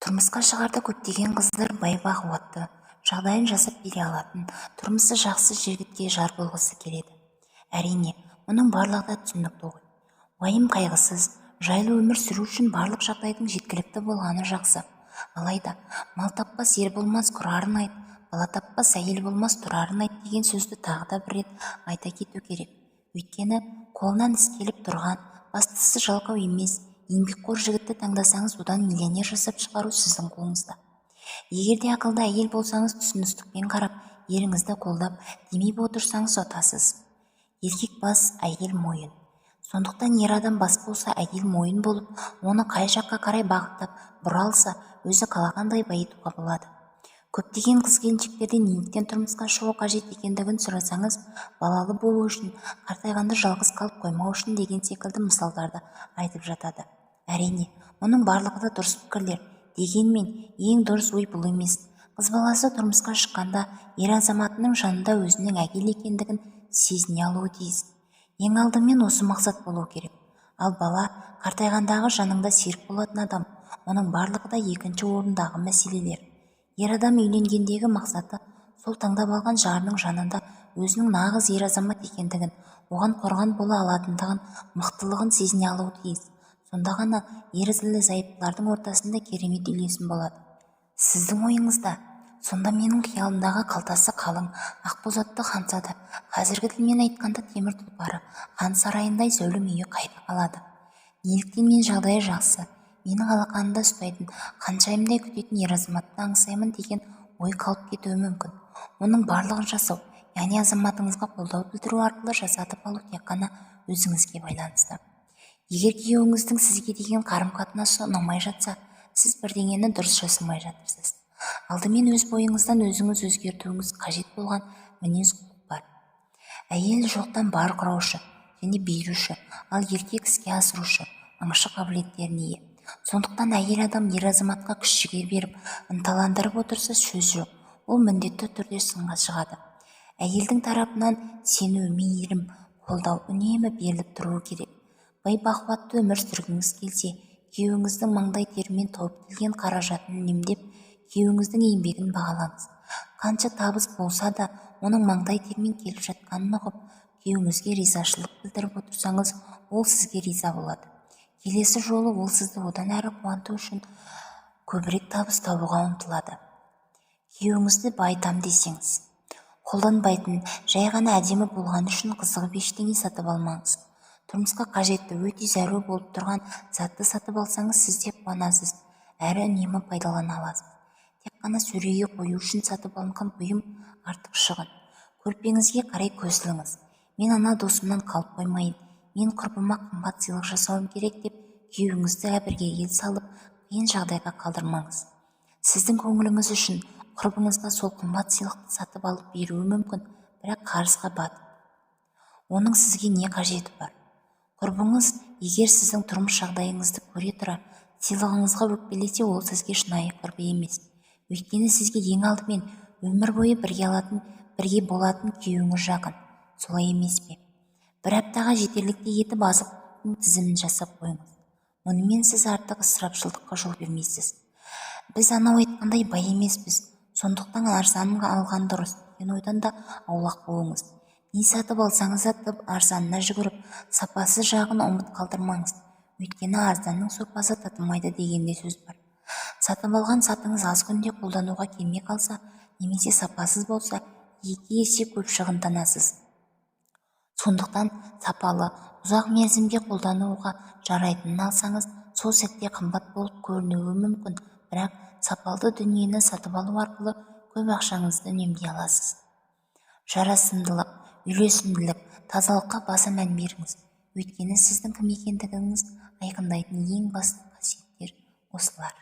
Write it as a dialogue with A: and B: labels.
A: Тұрмысқа шығарда көптеген қыздар бай-бақуатты, жағдайын жасап бере алатын, тұрмысы жақсы жігітке жар болғысы келеді. Әрине, мұның барлығы да түсінікті ғой. Уайым қайғысыз, жайлы өмір сүру үшін барлық жағдайдың жеткілікті болғаны жақсы. Алайда, мал таппас ер болмас құрарын айт, бала таппас әйел болмас тұрарын айт деген сөзді тағы да бір рет айта кету керек. Өйткені қолынан іс келіп тұрған, бастысы жалқау емес, еңбекқор жігітті таңдасаңыз, одан миллионер жасап шығару сіздің қолыңызда. Егер де ақылды әйел болсаңыз, түсіністікпен қарап, еріңізді қолдап, демеп отырсаңыз ұтасыз. Еркек бас, әйел мойын. Сондықтан ер адам бас болса, әйел мойын болып, оны қай жаққа қарай бағыттап бұра алса, өзі қалағандай байытуға болады. Көптеген қыз-келіншектерден неліктен тұрмысқа шығу қажет екендігін сұрасаңыз, балалы болу үшін, қартайғанда жалғыз қалып қоймау үшін деген секілді мысалдарды айтып жатады. Әрине, мұның барлығы да дұрыс пікірлер. Дегенмен, ең дұрыс ой бұл емес. Қыз баласы тұрмысқа шыққанда ер азаматының жанында өзінің әйел екендігін сезіне алуы тиіс. Ең алдымен осы мақсат болу керек. Ал бала қартайғандағы жаныңда серік болатын адам, оның барлығы да екінші орындағы мәселелер. Ер адам үйленгендегі мақсаты сол таңдап алған жарының жанында өзінің нағыз ер азамат екендігін, оған қорған бола алатындығын, мықтылығын сезіне алуы тиіс. Сонда ғана ерлі-зайыптылардың ортасында керемет үйлесім болады. Сіздің ойыңызда, сонда менің қиялымдағы қалтасы қалың, ақбозатты ханзада, қазіргі тілмен айтқанда темір тұлпары, хан сарайындай зәулім үйі қайда қалады? Неліктен мен жағдайы жақсы, менің алақанымда ұстайтын, ханшайымдай күтетін ер азаматты аңсаймын деген ой қалып кетуі мүмкін. Оның барлығын жасау, яғни азаматыңызға қолдау білдіру арқылы жасатып алу тек қана өзіңізге байланысты. Егер күйеуіңіздің сізге деген қарым-қатынасы ұнамай жатса, сіз бірдеңені дұрыс жасамай жатырсыз. Алдымен өз бойыңыздан өзіңіз өзгертуіңіз қажет болған мінез-құлық бар. Әйел жоқтан бар құраушы және беруші, ал еркек іске асырушы, аңшы қабілеттеріне ие. Сондықтан әйел адам ер азаматқа күш-жігер беріп, ынталандырып отырса сөз жоқ, ол міндетті түрде сынға шығады. Әйелдің тарапынан сену, мейірім, қолдау үнемі беріліп тұруы керек. Бай-бақуатты өмір сүргіңіз келсе, күйеуіңіздің маңдай терімен тауып келген қаражатын үнемдеп, күйеуіңіздің еңбегін бағалаңыз. Қанша табыс болса да, оның маңдай терімен келіп жатқанын ұғып, күйеуіңізге ризашылық білдіріп отырсаңыз, ол сізге риза болады. Келесі жолы ол сізді одан әрі қуанту үшін көбірек табыс табуға ұмтылады. Күйеуіңізді байытам десеңіз, қолданбайтын, жай ғана әдемі болған үшін қызығып ештеңе сатып алмаңыз. Тұрмысқа қажетті, өте зәру болып тұрған затты сатып алсаңыз, сіз де қуанасыз, әрі үнемі пайдалана аласыз. Тек қана сөреге қою үшін сатып алынған бұйым артық шығын. Көрпеңізге қарай көсіліңіз. Мен ана досымнан қалып қоймайын, мен құрбыма қымбат сыйлық жасауым керек деп, күйеуіңізді әбірге ел салып, қиын жағдайға қалдырмаңыз. Сіздің көңіліңіз үшін құрбыңызға сол қымбат сыйлықты сатып алып беруі мүмкін, бірақ қарызға батып. Оның сізге не қажеті бар? Құрбыңыз, егер сіздің тұрмыс жағдайыңызды көре тұра, сыйлығыңызға өкпелесе, ол сізге шынайы құрбы емес. Өйткені сізге ең алдымен өмір бойы бірге болатын күйеуіңіз жақын. Солай емес пе? Бір аптаға жетерліктей етіп азықтың тізімін жасап қойыңыз. Мұнымен сіз артық ысырапшылдыққа жол бермейсіз. Біз анау айтқандай бай емеспіз, сондықтан арзанын алған дұрыс деген ойдан да аулақ болыңыз. Не сатып алсаңыз сатып, арзанына жүгіріп, сапасыз жағын ұмыт қалдырмаңыз. Өйткені арзанның сорпасы татылмайды дегенде сөз бар. Сатып алған затыңыз аз күнде қолдануға келмей қалса, немесе сапасыз болса, 2 есе көп шығынданасыз. Сондықтан сапалы, ұзақ мерзімге қолдануға жарайтынын алсаңыз, сол сәтте қымбат болып көрінуі мүмкін, бірақ сапалы дүниені сатып алу арқылы көп ақшаңызды үнемдей аласыз. Жарасымдылық, үйлесімділік, тазалыққа баса мән беріңіз. Өйткені сіздің кім екендігіңіз айқындайтын ең басты қасиеттер осылар.